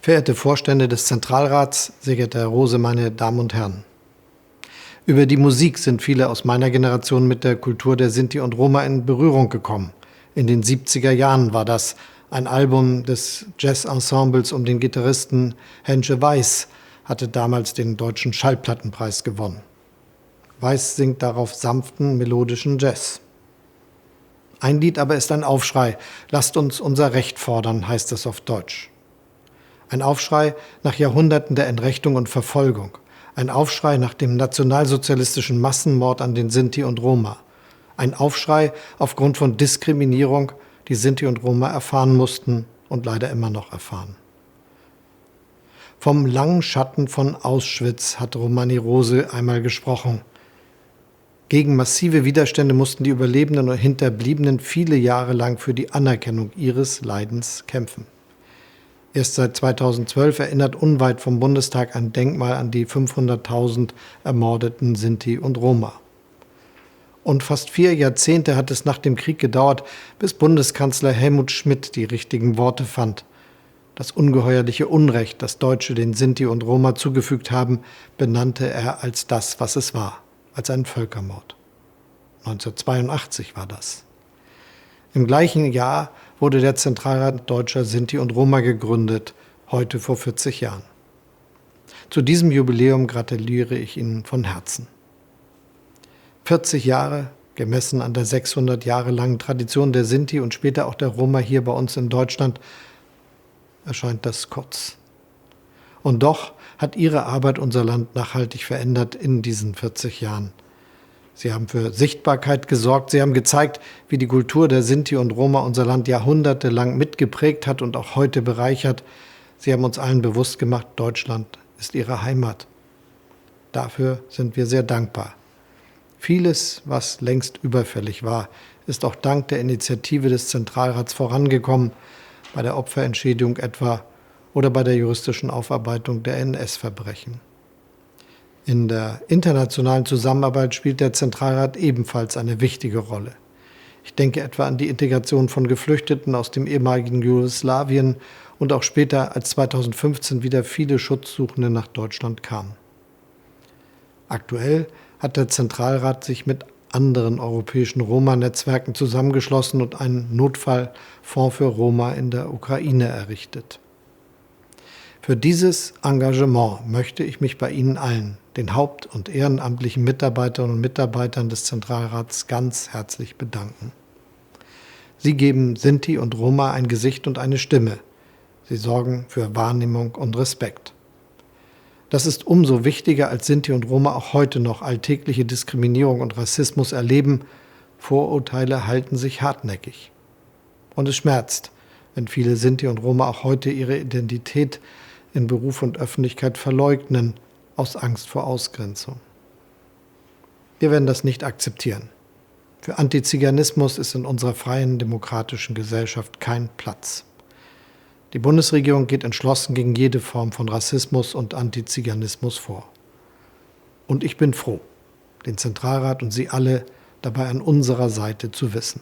Verehrte Vorstände des Zentralrats, sehr geehrter Herr Rose, meine Damen und Herren. Über die Musik sind viele aus meiner Generation mit der Kultur der Sinti und Roma in Berührung gekommen. In den 70er Jahren war das ein Album des Jazz-Ensembles um den Gitarristen Henschel Weiß, hatte damals den Deutschen Schallplattenpreis gewonnen. Weiß singt darauf sanften, melodischen Jazz. Ein Lied aber ist ein Aufschrei. Lasst uns unser Recht fordern, heißt es auf Deutsch. Ein Aufschrei nach Jahrhunderten der Entrechtung und Verfolgung. Ein Aufschrei nach dem nationalsozialistischen Massenmord an den Sinti und Roma. Ein Aufschrei aufgrund von Diskriminierung, die Sinti und Roma erfahren mussten und leider immer noch erfahren. Vom langen Schatten von Auschwitz hat Romani Rose einmal gesprochen. Gegen massive Widerstände mussten die Überlebenden und Hinterbliebenen viele Jahre lang für die Anerkennung ihres Leidens kämpfen. Erst seit 2012 erinnert unweit vom Bundestag ein Denkmal an die 500.000 ermordeten Sinti und Roma. Und fast 4 Jahrzehnte hat es nach dem Krieg gedauert, bis Bundeskanzler Helmut Schmidt die richtigen Worte fand. Das ungeheuerliche Unrecht, das Deutsche den Sinti und Roma zugefügt haben, benannte er als das, was es war, als einen Völkermord. 1982 war das. Im gleichen Jahr wurde der Zentralrat Deutscher Sinti und Roma gegründet, heute vor 40 Jahren. Zu diesem Jubiläum gratuliere ich Ihnen von Herzen. 40 Jahre, gemessen an der 600 Jahre langen Tradition der Sinti und später auch der Roma hier bei uns in Deutschland, erscheint das kurz. Und doch hat Ihre Arbeit unser Land nachhaltig verändert in diesen 40 Jahren. Sie haben für Sichtbarkeit gesorgt, Sie haben gezeigt, wie die Kultur der Sinti und Roma unser Land jahrhundertelang mitgeprägt hat und auch heute bereichert. Sie haben uns allen bewusst gemacht, Deutschland ist Ihre Heimat. Dafür sind wir sehr dankbar. Vieles, was längst überfällig war, ist auch dank der Initiative des Zentralrats vorangekommen, bei der Opferentschädigung etwa oder bei der juristischen Aufarbeitung der NS-Verbrechen. In der internationalen Zusammenarbeit spielt der Zentralrat ebenfalls eine wichtige Rolle. Ich denke etwa an die Integration von Geflüchteten aus dem ehemaligen Jugoslawien und auch später, als 2015 wieder viele Schutzsuchende nach Deutschland kamen. Aktuell hat der Zentralrat sich mit anderen europäischen Roma-Netzwerken zusammengeschlossen und einen Notfallfonds für Roma in der Ukraine errichtet. Für dieses Engagement möchte ich mich bei Ihnen allen, den haupt- und ehrenamtlichen Mitarbeiterinnen und Mitarbeitern des Zentralrats, ganz herzlich bedanken. Sie geben Sinti und Roma ein Gesicht und eine Stimme. Sie sorgen für Wahrnehmung und Respekt. Das ist umso wichtiger, als Sinti und Roma auch heute noch alltägliche Diskriminierung und Rassismus erleben. Vorurteile halten sich hartnäckig. Und es schmerzt, wenn viele Sinti und Roma auch heute ihre Identität in Beruf und Öffentlichkeit verleugnen, aus Angst vor Ausgrenzung. Wir werden das nicht akzeptieren. Für Antiziganismus ist in unserer freien, demokratischen Gesellschaft kein Platz. Die Bundesregierung geht entschlossen gegen jede Form von Rassismus und Antiziganismus vor. Und ich bin froh, den Zentralrat und Sie alle dabei an unserer Seite zu wissen.